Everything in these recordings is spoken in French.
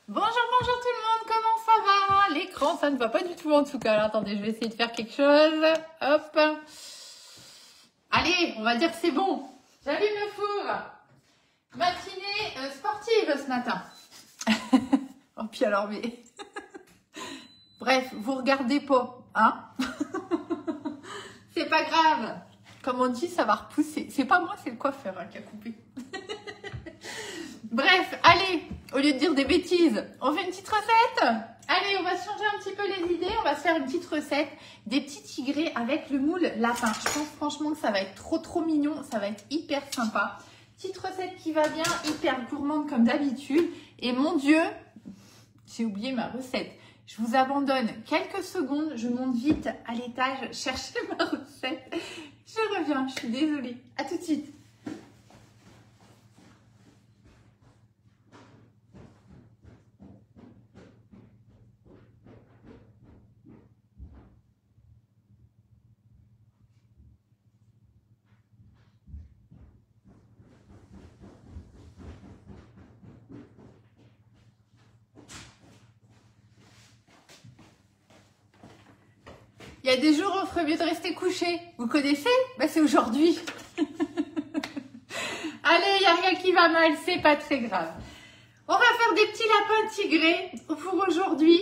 Bonjour, bonjour tout le monde, comment ça va? L'écran, ça ne va pas du tout en tout cas. Alors, attendez, je vais essayer de faire quelque chose. Hop. Allez, on va dire que c'est bon. J'allume le four. Matinée sportive ce matin. Oh, puis alors, mais... Bref, vous regardez pas, hein? C'est pas grave. Comme on dit, ça va repousser. C'est pas moi, c'est le coiffeur qui a coupé. Bref, allez, au lieu de dire des bêtises, on fait une petite recette. Allez, on va changer un petit peu les idées. On va se faire une petite recette des petits tigrés avec le moule lapin. Je pense franchement que ça va être trop mignon. Ça va être hyper sympa. Petite recette qui va bien, hyper gourmande comme d'habitude. Et mon Dieu, j'ai oublié ma recette. Je vous abandonne quelques secondes. Je monte vite à l'étage chercher ma recette. Je reviens, je suis désolée. À tout de suite. Il y a des jours où il ferait mieux de rester couché. Vous connaissez? Bah, c'est aujourd'hui. Allez, il n'y a rien qui va mal, c'est pas très grave. On va faire des petits lapins tigrés pour aujourd'hui.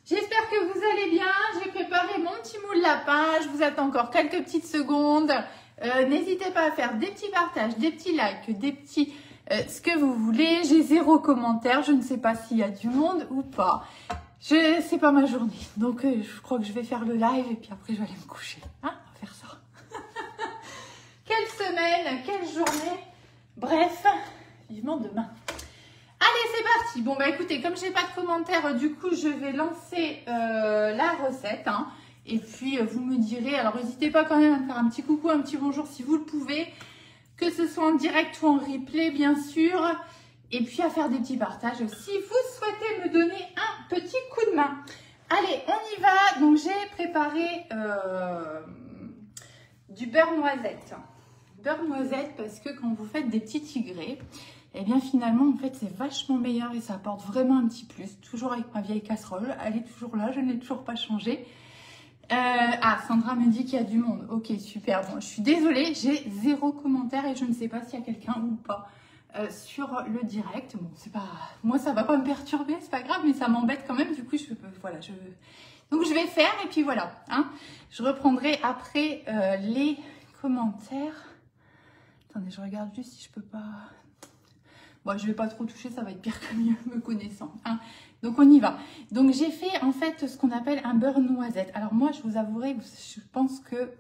J'espère que vous allez bien. J'ai préparé mon petit moule lapin. Je vous attends encore quelques petites secondes. N'hésitez pas à faire des petits partages, des petits likes, des petits... ce que vous voulez. J'ai 0 commentaire. Je ne sais pas s'il y a du monde ou pas. C'est pas ma journée, donc je crois que je vais faire le live et puis après je vais aller me coucher. Hein, on va faire ça. Quelle semaine, quelle journée. Bref, vivement demain. Allez, c'est parti. Bon, bah écoutez, comme j'ai pas de commentaires, du coup, je vais lancer la recette. Hein, et puis, vous me direz, alors n'hésitez pas quand même à me faire un petit coucou, un petit bonjour si vous le pouvez. Que ce soit en direct ou en replay, bien sûr. Et puis à faire des petits partages si vous souhaitez me donner un petit coup de main. Allez, on y va. Donc j'ai préparé du beurre noisette. Beurre noisette parce que quand vous faites des petits tigrés, eh bien finalement en fait c'est vachement meilleur et ça apporte vraiment un petit plus. Toujours avec ma vieille casserole, elle est toujours là, je ne l'ai toujours pas changée. Ah, Sandra me dit qu'il y a du monde. Ok, super. Bon, je suis désolée, j'ai 0 commentaire et je ne sais pas s'il y a quelqu'un ou pas. Sur le direct, bon c'est pas, moi ça va pas me perturber, c'est pas grave, mais ça m'embête quand même. Du coup donc je vais faire et puis voilà. Hein, je reprendrai après les commentaires. Attendez, je regarde juste si je peux pas. Bon, je vais pas trop toucher, ça va être pire que mieux me connaissant. Hein. Donc on y va. Donc j'ai fait en fait ce qu'on appelle un beurre noisette. Alors moi je vous avouerai, je pense que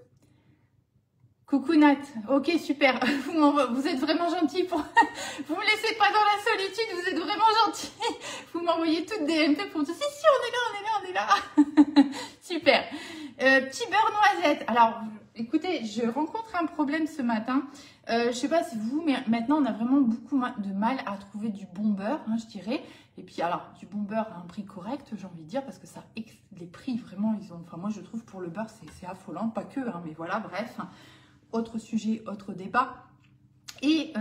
coucou Nat, ok super, vous êtes vraiment gentil pour... Vous me laissez pas dans la solitude, vous êtes vraiment gentil. Vous m'envoyez toutes des MT pour me dire si on est là. Super. Petit beurre noisette. Alors écoutez, je rencontre un problème ce matin. Je sais pas si vous, mais maintenant on a vraiment beaucoup de mal à trouver du bon beurre, hein, je dirais. Et puis alors du bon beurre à un prix correct, j'ai envie de dire, parce que ça, les prix vraiment, ils ont... Enfin moi je trouve pour le beurre c'est affolant, pas que, hein, mais voilà, bref. Autre sujet, autre débat. Et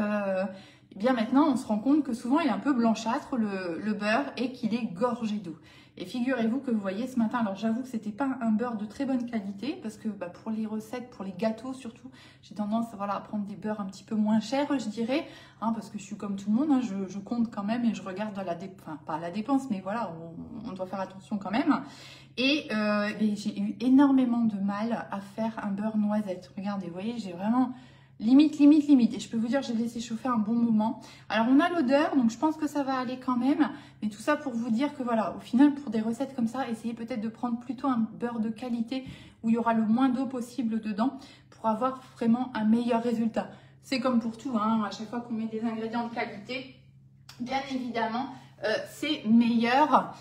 bien maintenant, on se rend compte que souvent, il est un peu blanchâtre, le beurre, et qu'il est gorgé d'eau. Et figurez-vous que vous voyez ce matin, alors j'avoue que c'était pas un beurre de très bonne qualité, parce que bah, pour les recettes, pour les gâteaux surtout, j'ai tendance voilà, à prendre des beurres un petit peu moins chers, je dirais, hein, parce que je suis comme tout le monde, hein, je compte quand même et je regarde enfin pas la dépense, mais voilà, on doit faire attention quand même. Et j'ai eu énormément de mal à faire un beurre noisette. Regardez, vous voyez, j'ai vraiment limite. Et je peux vous dire, j'ai laissé chauffer un bon moment. Alors, on a l'odeur, donc je pense que ça va aller quand même. Mais tout ça pour vous dire que voilà, au final, pour des recettes comme ça, essayez peut-être de prendre plutôt un beurre de qualité où il y aura le moins d'eau possible dedans pour avoir vraiment un meilleur résultat. C'est comme pour tout, hein, à chaque fois qu'on met des ingrédients de qualité, bien évidemment, c'est meilleur.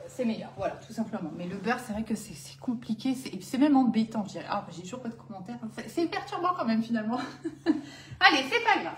C'est meilleur, voilà, tout simplement. Mais le beurre, c'est vrai que c'est compliqué, c'est même embêtant, je dirais. Ah, j'ai toujours pas de commentaires. C'est perturbant quand même, finalement. Allez, c'est pas grave.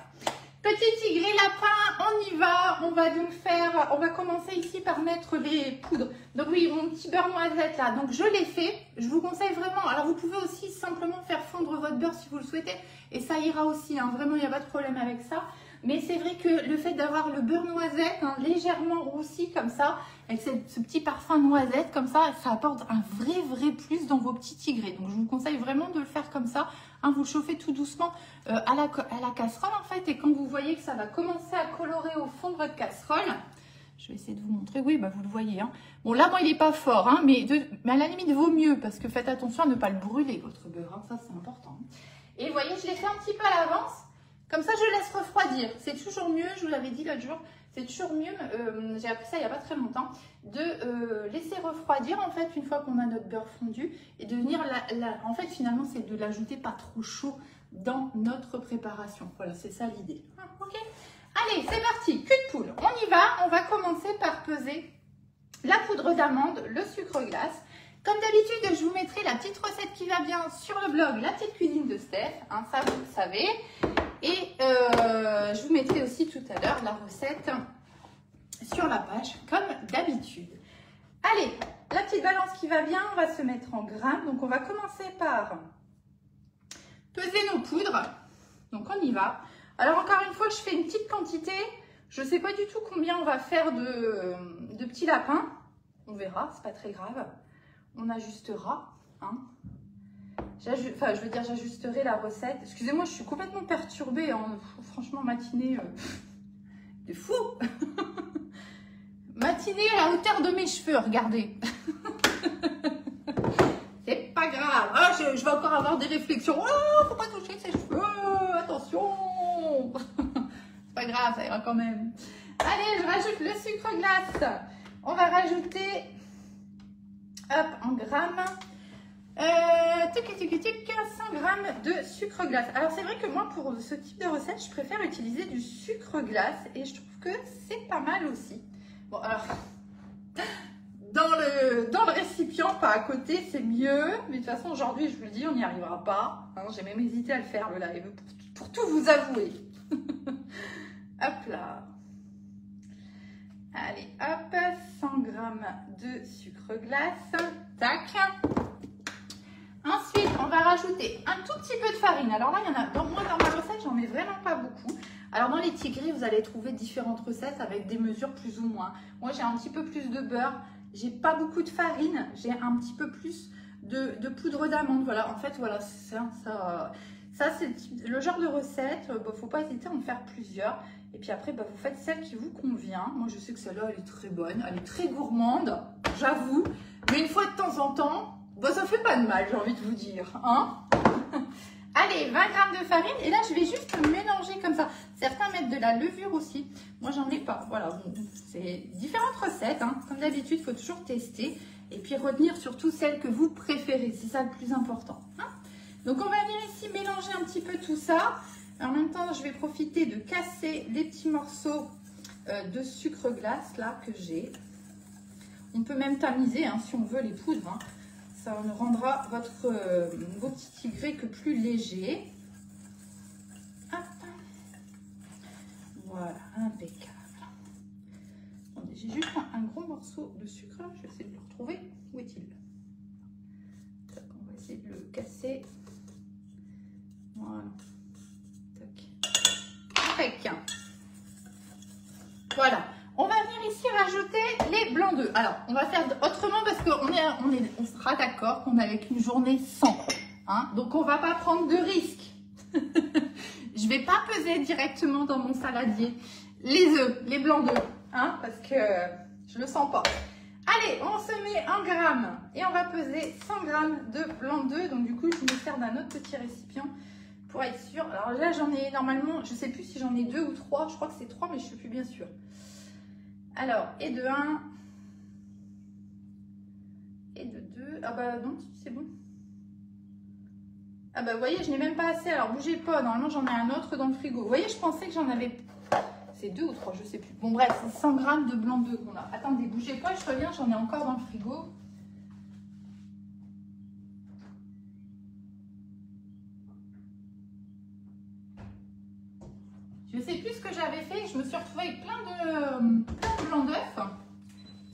Petit tigré lapin, on y va. On va commencer ici par mettre les poudres. Donc oui, mon petit beurre noisette là. Donc je l'ai fait. Je vous conseille vraiment. Alors vous pouvez aussi simplement faire fondre votre beurre si vous le souhaitez. Et ça ira aussi, hein. Vraiment, il n'y a pas de problème avec ça. Mais c'est vrai que le fait d'avoir le beurre noisette, hein, légèrement roussi comme ça, avec ce petit parfum noisette comme ça apporte un vrai plus dans vos petits tigrés. Donc je vous conseille vraiment de le faire comme ça. Hein, vous le chauffez tout doucement à la casserole en fait. Et quand vous voyez que ça va commencer à colorer au fond de votre casserole, je vais essayer de vous montrer. Oui, bah vous le voyez. Hein. Bon, là, moi, il n'est pas fort, hein, mais à la limite, vaut mieux parce que faites attention à ne pas le brûler, votre beurre. Hein, ça, c'est important. Et vous voyez, je l'ai fait un petit peu à l'avance. Comme ça, je laisse refroidir. C'est toujours mieux, je vous l'avais dit l'autre jour, c'est toujours mieux, j'ai appris ça il n'y a pas très longtemps, de laisser refroidir, en fait, une fois qu'on a notre beurre fondu. Et de venir, en fait, finalement, c'est de l'ajouter pas trop chaud dans notre préparation. Voilà, c'est ça l'idée. Ah, ok. Allez, c'est parti, cul de poule. On y va, on va commencer par peser la poudre d'amande, le sucre glace. Comme d'habitude, je vous mettrai la petite recette qui va bien sur le blog La Petite Cuisine de Steph, hein, ça vous le savez. Et je vous mettrai aussi tout à l'heure la recette sur la page, comme d'habitude. Allez, la petite balance qui va bien, on va se mettre en grammes. Donc, on va commencer par peser nos poudres. Donc, on y va. Alors, encore une fois, je fais une petite quantité. Je ne sais pas du tout combien on va faire de petits lapins. On verra, c'est pas très grave. On ajustera. Hein. Enfin, je veux dire, j'ajusterai la recette. Excusez-moi, je suis complètement perturbée. Hein. Franchement, matinée de fou. Matinée à la hauteur de mes cheveux, regardez. C'est pas grave. Ah, je vais encore avoir des réflexions. Oh, faut pas toucher ses cheveux. Attention. C'est pas grave, ça ira quand même. Allez, je rajoute le sucre glace. On va rajouter, hop, en grammes, 100 grammes de sucre glace. Alors, c'est vrai que moi, pour ce type de recette, je préfère utiliser du sucre glace et je trouve que c'est pas mal aussi. Bon, alors, dans le récipient, pas à côté, c'est mieux. Mais de toute façon, aujourd'hui, je vous le dis, on n'y arrivera pas. Hein, j'ai même hésité à le faire, le live, pour tout vous avouer. Hop là. Allez, hop, 100 grammes de sucre glace. Tac. Ensuite, on va rajouter un tout petit peu de farine. Alors là, il y en a, moi, dans ma recette, j'en mets vraiment pas beaucoup. Alors, dans les tigrés, vous allez trouver différentes recettes avec des mesures plus ou moins. Moi, j'ai un petit peu plus de beurre. J'ai pas beaucoup de farine. J'ai un petit peu plus de poudre d'amande. Voilà, en fait, voilà, ça c'est le genre de recette. Bah, faut pas hésiter à en faire plusieurs. Et puis après, bah, vous faites celle qui vous convient. Moi, je sais que celle-là, elle est très bonne. Elle est très gourmande, j'avoue. Mais une fois de temps en temps, bah, ça fait pas de mal, j'ai envie de vous dire. Hein. Allez, 20 grammes de farine. Et là, je vais juste mélanger comme ça. Certains mettent de la levure aussi. Moi, j'en ai pas. Voilà, bon, c'est différentes recettes. Hein. Comme d'habitude, il faut toujours tester. Et puis, retenir surtout celle que vous préférez. C'est ça le plus important. Hein. Donc, on va venir ici mélanger un petit peu tout ça. En même temps, je vais profiter de casser les petits morceaux de sucre glace là que j'ai. On peut même tamiser hein, si on veut les poudres. Hein. Ça rendra vos petits tigrés que plus légers. Hop. Voilà, impeccable. Attendez, j'ai juste un gros morceau de sucre là. Je vais essayer de le retrouver. Où est-il? On va essayer de le casser. Voilà. Voilà, on va venir ici rajouter les blancs d'œufs. Alors, on va faire autrement parce qu'on sera d'accord qu'on est avec une journée sans. Hein, donc, on ne va pas prendre de risques. Je ne vais pas peser directement dans mon saladier les œufs, les blancs d'œufs, hein, parce que je ne le sens pas. Allez, on se met en grammes et on va peser 100 grammes de blancs d'œufs. Donc, du coup, je me sers d'un autre petit récipient. Pour être sûr, alors là j'en ai normalement, je ne sais plus si j'en ai 2 ou 3, je crois que c'est 3 mais je ne suis plus bien sûre. Alors, et de 1, et de 2, ah bah non, c'est bon. Ah bah vous voyez, je n'ai même pas assez, alors bougez pas, normalement j'en ai un autre dans le frigo. Vous voyez, je pensais que j'en avais, c'est 2 ou 3, je ne sais plus. Bon bref, c'est 100 grammes de blanc d'œuf qu'on a. Attendez, bougez pas, je reviens, j'en ai encore dans le frigo. Je ne sais plus ce que j'avais fait, je me suis retrouvée avec plein de blancs d'œufs.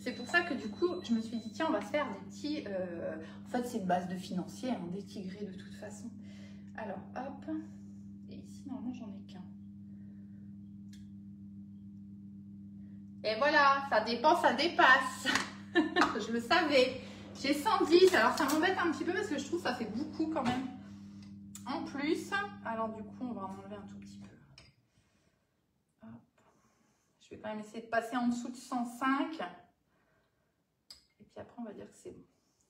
C'est pour ça que du coup, je me suis dit, tiens, on va se faire des petits... En fait, c'est une base de financier, hein, des tigrés de toute façon. Alors, hop. Et ici, normalement, j'en ai qu'un. Et voilà, ça dépend, ça dépasse. Je le savais. J'ai 110, alors ça m'embête un petit peu parce que je trouve que ça fait beaucoup quand même. En plus, alors du coup, on va en enlever un tout petit peu. Hop. Je vais quand même essayer de passer en dessous de 105. Et puis après, on va dire que c'est bon.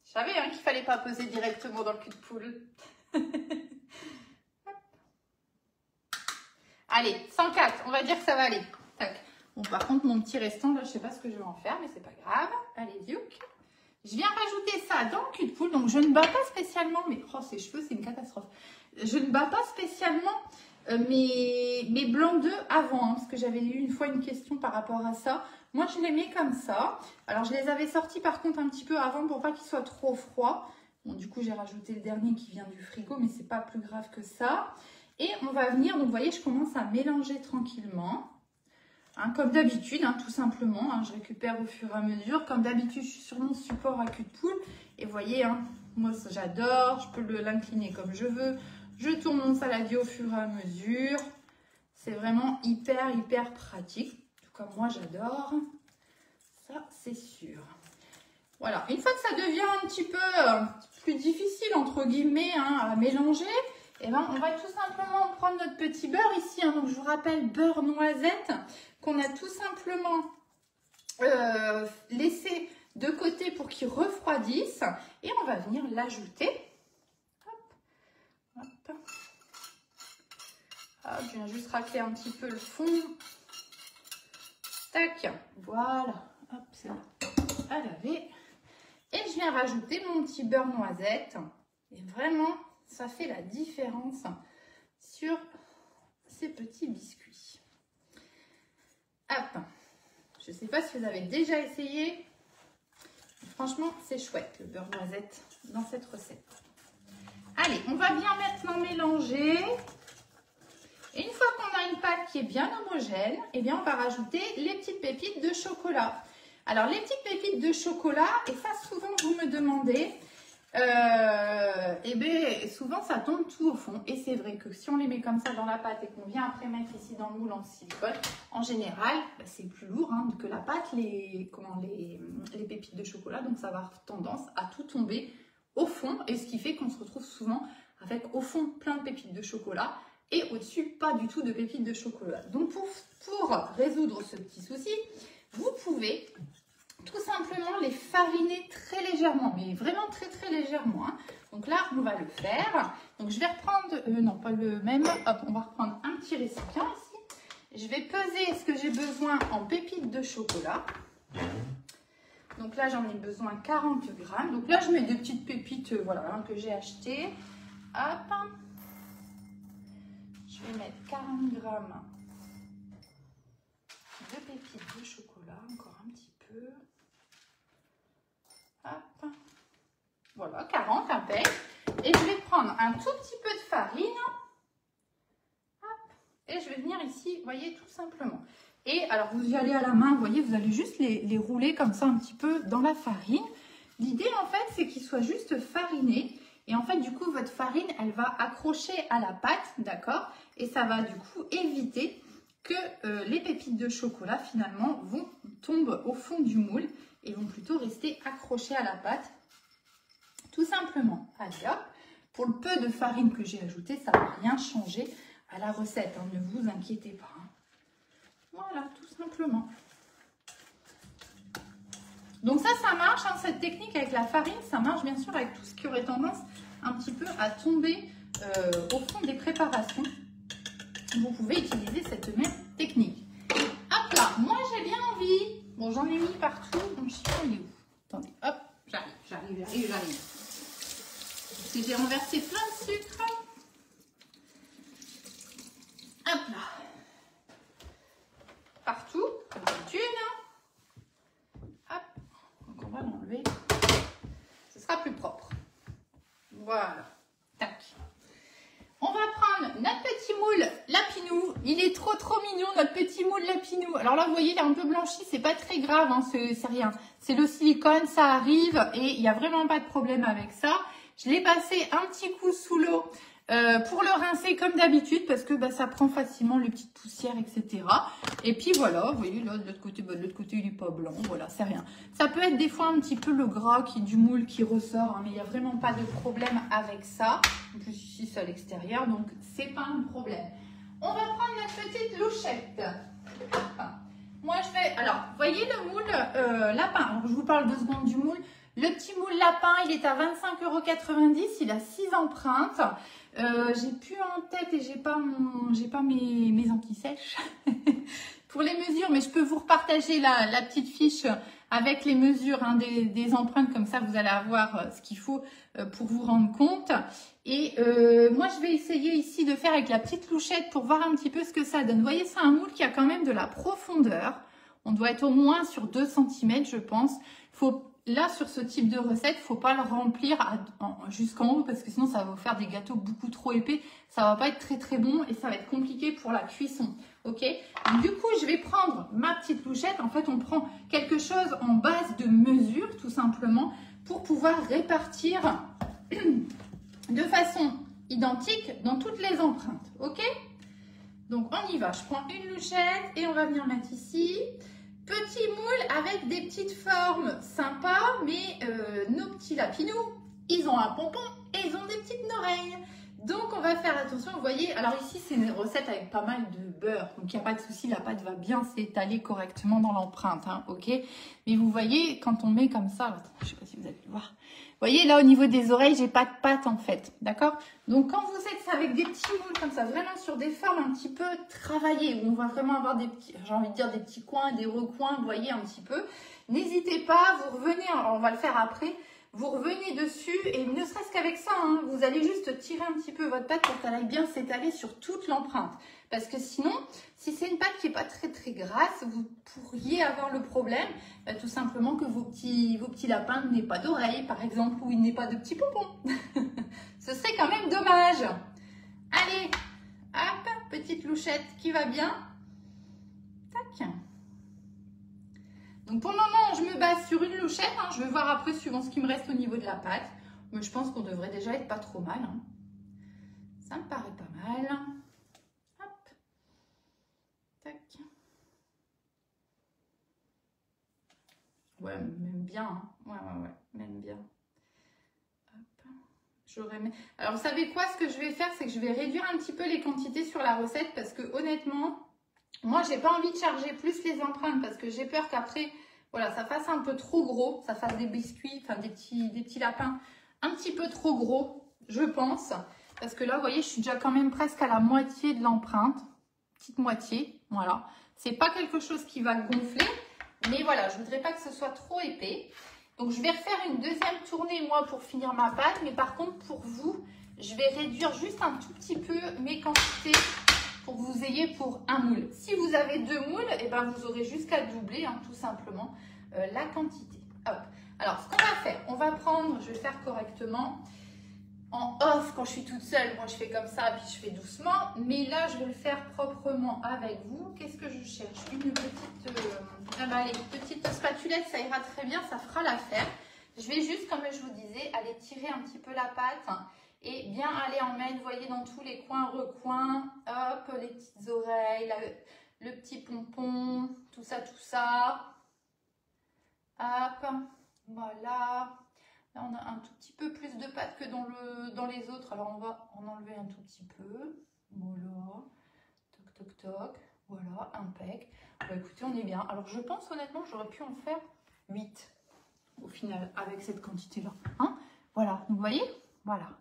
Je savais hein, qu'il ne fallait pas peser directement dans le cul de poule. Allez, 104, on va dire que ça va aller. Tac. Bon, par contre, mon petit restant, là, je ne sais pas ce que je vais en faire, mais c'est pas grave. Allez, Duke. Je viens rajouter ça dans le cul de poule. Donc, je ne bats pas spécialement, mais oh, ses cheveux, c'est une catastrophe. Je ne bats pas spécialement mes blancs d'œufs avant, hein, parce que j'avais eu une fois une question par rapport à ça. Moi, je les mets comme ça. Alors, je les avais sortis par contre un petit peu avant pour pas qu'ils soient trop froids. Bon, du coup, j'ai rajouté le dernier qui vient du frigo, mais c'est pas plus grave que ça. Et on va venir, donc vous voyez, je commence à mélanger tranquillement. Hein, comme d'habitude, hein, tout simplement. Hein, je récupère au fur et à mesure. Comme d'habitude, je suis sur mon support à cul de poule. Et vous voyez, hein, moi, j'adore. Je peux l'incliner comme je veux. Je tourne mon saladier au fur et à mesure. C'est vraiment hyper, hyper pratique. Tout comme moi, j'adore. Ça, c'est sûr. Voilà. Une fois que ça devient un petit peu plus difficile, entre guillemets, hein, à mélanger, eh ben, on va tout simplement prendre notre petit beurre ici. Hein, donc, je vous rappelle, beurre noisette qu'on a tout simplement laissé de côté pour qu'il refroidisse. Et on va venir l'ajouter. Hop, hop. Hop, je viens juste racler un petit peu le fond. Tac, voilà. Hop, c'est là. À laver. Et je viens rajouter mon petit beurre noisette. Et vraiment, ça fait la différence sur ces petits biscuits. Hop. Je ne sais pas si vous avez déjà essayé. Franchement, c'est chouette le beurre noisette dans cette recette. Allez, on va bien maintenant mélanger. Et une fois qu'on a une pâte qui est bien homogène, eh bien, on va rajouter les petites pépites de chocolat. Alors, les petites pépites de chocolat, et ça, souvent, vous me demandez, eh bien, souvent, ça tombe tout au fond. Et c'est vrai que si on les met comme ça dans la pâte et qu'on vient après mettre ici dans le moule en silicone, en général, bah, c'est plus lourd hein, que la pâte, les pépites de chocolat. Donc, ça va avoir tendance à tout tomber au fond. Et ce qui fait qu'on se retrouve souvent avec au fond plein de pépites de chocolat et au-dessus pas du tout de pépites de chocolat. Donc, pour résoudre ce petit souci, vous pouvez tout simplement les fariner très légèrement, mais vraiment très très légèrement. Hein. Donc là, on va le faire. Donc je vais reprendre, non pas le même, hop, on va reprendre un petit récipient ici. Je vais peser ce que j'ai besoin en pépites de chocolat. Donc là, j'en ai besoin 40 grammes. Donc là, je mets des petites pépites voilà, hein, que j'ai achetées. Hop. Je vais mettre 40 grammes de pépites de chocolat, encore un petit peu. Hop. Voilà, 40, impec. Et je vais prendre un tout petit peu de farine. Hop. Et je vais venir ici, vous voyez, tout simplement. Et alors, vous y allez à la main, vous voyez, vous allez juste les rouler comme ça un petit peu dans la farine. L'idée, en fait, c'est qu'ils soient juste farinés. Et en fait, du coup, votre farine, elle va accrocher à la pâte, d'accord? Et ça va, du coup, éviter que les pépites de chocolat, finalement, tombent au fond du moule et vont plutôt rester accrochées à la pâte, tout simplement. Allez, hop. Pour le peu de farine que j'ai ajouté, ça ne va rien changer à la recette, hein, ne vous inquiétez pas. Hein. Voilà, tout simplement. Donc ça marche, hein, cette technique avec la farine, ça marche bien sûr avec tout ce qui aurait tendance un petit peu à tomber au fond des préparations. Vous pouvez utiliser cette même technique. Hop là, moi j'ai bien envie. Bon, j'en ai mis partout, donc je sais pas, il est où. Attendez, hop, j'arrive. Parce que j'ai renversé plein de sucre. Hop là. Partout, comme d'habitude. Hop, donc on va l'enlever. Ce sera plus propre. Voilà, tac. On va prendre notre petit moule lapinou. Il est trop mignon, notre petit moule lapinou. Alors là, vous voyez, il est un peu blanchi, c'est pas très grave, hein, c'est rien. C'est le silicone, ça arrive et il n'y a vraiment pas de problème avec ça. Je l'ai passé un petit coup sous l'eau Pour le rincer comme d'habitude, parce que bah, ça prend facilement les petites poussières, etc. Et puis voilà, vous voyez là de l'autre côté, bah, de l'autre côté il n'est pas blanc, voilà, c'est rien. Ça peut être des fois un petit peu le gras du moule qui ressort, hein, mais il n'y a vraiment pas de problème avec ça. En plus ici c'est à l'extérieur, donc c'est pas un problème. On va prendre notre petite louchette. Moi je vais, alors, vous voyez le moule lapin, alors, je vous parle 2 secondes du moule. Le petit moule lapin, il est à 25,90 €, il a 6 empreintes. J'ai plus en tête et j'ai pas mes anti-sèches pour les mesures, mais je peux vous repartager la petite fiche avec les mesures hein, des empreintes, comme ça vous allez avoir ce qu'il faut pour vous rendre compte. Et moi je vais essayer ici de faire avec la petite louchette pour voir un petit peu ce que ça donne. Vous voyez, c'est un moule qui a quand même de la profondeur. On doit être au moins sur 2 cm, je pense. Là, sur ce type de recette, il ne faut pas le remplir jusqu'en haut parce que sinon, ça va vous faire des gâteaux beaucoup trop épais. Ça ne va pas être très très bon et ça va être compliqué pour la cuisson. Ok? Donc, du coup, je vais prendre ma petite louchette. En fait, on prend quelque chose en base de mesure, tout simplement, pour pouvoir répartir de façon identique dans toutes les empreintes. Ok? Donc, on y va. Je prends une louchette et on va venir mettre ici. Petit moule avec des petites formes sympas, mais nos petits lapinous, ils ont un pompon et ils ont des petites oreilles. Donc, on va faire attention. Vous voyez, alors ici, c'est une recette avec pas mal de beurre. Donc, il n'y a pas de souci, la pâte va bien s'étaler correctement dans l'empreinte. Hein, ok. Mais vous voyez, quand on met comme ça, attends, je ne sais pas si vous allez le voir. Vous voyez, là, au niveau des oreilles, j'ai pas de pâte, en fait. D'accord? Donc, quand vous êtes avec des petits moules comme ça, vraiment sur des formes un petit peu travaillées, où on va vraiment avoir des petits, j'ai envie de dire des petits coins, des recoins, vous voyez, un petit peu, n'hésitez pas, vous revenez, on va le faire après, vous revenez dessus et ne serait-ce qu'avec ça, hein, vous allez juste tirer un petit peu votre pâte pour qu'elle aille bien s'étaler sur toute l'empreinte. Parce que sinon, si c'est une pâte qui n'est pas très très grasse, vous pourriez avoir le problème, tout simplement que vos petits lapins n'aient pas d'oreilles, par exemple, ou ils n'aient pas de petits pompons. Ce serait quand même dommage. Allez, hop, petite louchette qui va bien. Tac. Donc pour le moment, je me base sur une louchette. Hein. Je vais voir après suivant ce qui me reste au niveau de la pâte. Mais je pense qu'on devrait déjà être pas trop mal. Hein. Ça me paraît pas mal. Hop. Tac. Ouais, même bien. Hein. Ouais, même bien. Hop. Alors, vous savez quoi? Ce que je vais faire, c'est que je vais réduire un petit peu les quantités sur la recette parce que honnêtement, moi, j'ai pas envie de charger plus les empreintes parce que j'ai peur qu'après, voilà, ça fasse un peu trop gros, ça fasse des biscuits, enfin des petits lapins un petit peu trop gros, je pense. Parce que là, vous voyez, je suis déjà quand même presque à la moitié de l'empreinte, petite moitié, voilà. C'est pas quelque chose qui va gonfler, mais voilà, je voudrais pas que ce soit trop épais. Donc, je vais refaire une deuxième tournée, moi, pour finir ma pâte. Mais par contre, pour vous, je vais réduire juste un tout petit peu mes quantités pour que vous ayez pour un moule. Si vous avez 2 moules, et ben vous aurez jusqu'à doubler, hein, tout simplement, la quantité. Hop. Alors, ce qu'on va faire, on va prendre, je vais faire correctement. En off, quand je suis toute seule, moi, je fais comme ça, puis je fais doucement. Mais là, je vais le faire proprement avec vous. Qu'est-ce que je cherche? Une petite spatulette, ça ira très bien, ça fera l'affaire. Je vais juste, comme je vous disais, aller tirer un petit peu la pâte hein, et bien aller en mettre, vous voyez, dans tous les coins, recoins. Hop, les petites oreilles, le petit pompon, tout ça, tout ça. Hop, voilà. Là, on a un tout petit peu plus de pâte que dans les autres. Alors, on va en enlever un tout petit peu. Voilà. Toc, toc, toc. Voilà, impec. Bah, écoutez, on est bien. Alors, je pense honnêtement, j'aurais pu en faire 8 au final avec cette quantité-là. Hein, voilà. Donc, vous voyez? Voilà.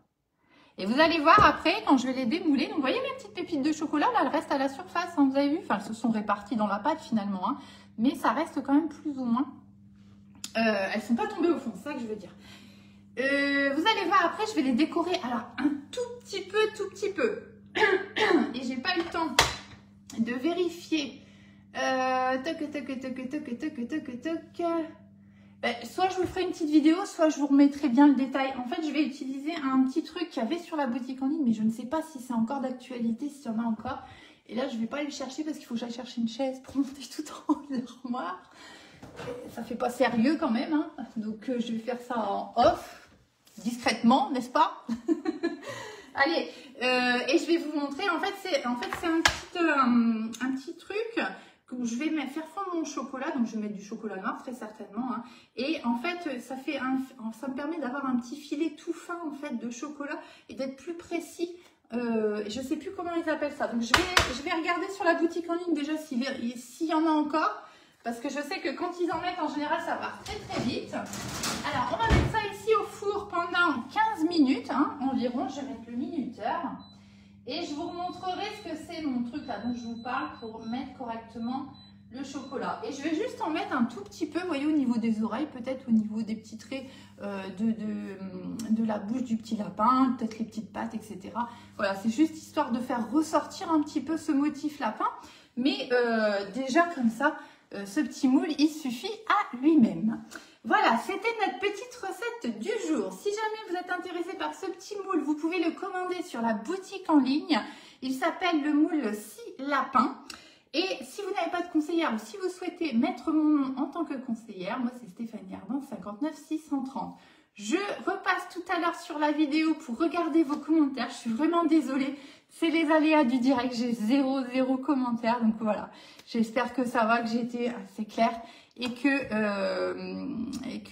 Et vous allez voir après, quand je vais les démouler, donc vous voyez mes petites pépites de chocolat, là, elles restent à la surface, hein, vous avez vu? Enfin, elles se sont réparties dans la pâte finalement, hein, mais ça reste quand même plus ou moins. Elles ne sont pas tombées au fond, c'est ça que je veux dire. Vous allez voir après, je vais les décorer, alors un tout petit peu. Et j'ai pas eu le temps de vérifier. Soit je vous ferai une petite vidéo, soit je vous remettrai bien le détail. En fait, je vais utiliser un petit truc qu'il y avait sur la boutique en ligne, mais je ne sais pas si c'est encore d'actualité, s'il y en a encore. Et là, je ne vais pas aller le chercher parce qu'il faut que j'aille chercher une chaise pour monter tout en haut de l'armoire. Ça fait pas sérieux quand même, hein. Donc je vais faire ça en off, discrètement, n'est-ce pas? Allez, et je vais vous montrer, en fait c'est un petit truc où je vais faire fondre mon chocolat, donc je vais mettre du chocolat noir très certainement, hein. Et en fait ça me permet d'avoir un petit filet tout fin en fait de chocolat et d'être plus précis. Je sais plus comment ils appellent ça, donc je vais regarder sur la boutique en ligne déjà s'il y en a encore, parce que je sais que quand ils en mettent en général ça va très très vite. Alors on va mettre ça ici au four pendant 15 minutes hein, environ. Je vais mettre le minuteur et je vous montrerai ce que c'est mon truc là dont je vous parle pour mettre correctement le chocolat. Et je vais juste en mettre un tout petit peu, vous voyez, au niveau des oreilles, peut-être au niveau des petits traits de la bouche du petit lapin, peut-être les petites pattes, etc. Voilà, c'est juste histoire de faire ressortir un petit peu ce motif lapin. Mais déjà comme ça, ce petit moule, il suffit à lui-même. Voilà, c'était notre petite recette du jour. Si jamais vous êtes intéressé par ce petit moule, vous pouvez le commander sur la boutique en ligne. Il s'appelle le moule 6 lapins. Et si vous n'avez pas de conseillère ou si vous souhaitez mettre mon nom en tant que conseillère, moi c'est Stéphanie Ardant, 59 630. Je repasse tout à l'heure sur la vidéo pour regarder vos commentaires. Je suis vraiment désolée, c'est les aléas du direct, j'ai zéro commentaire. Donc voilà, j'espère que ça va, que j'ai été assez claire et que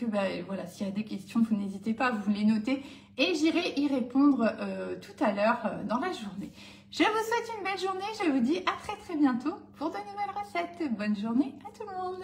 ben, voilà, s'il y a des questions, vous n'hésitez pas, vous les notez et j'irai y répondre tout à l'heure dans la journée. Je vous souhaite une belle journée, je vous dis à très bientôt pour de nouvelles recettes. Bonne journée à tout le monde.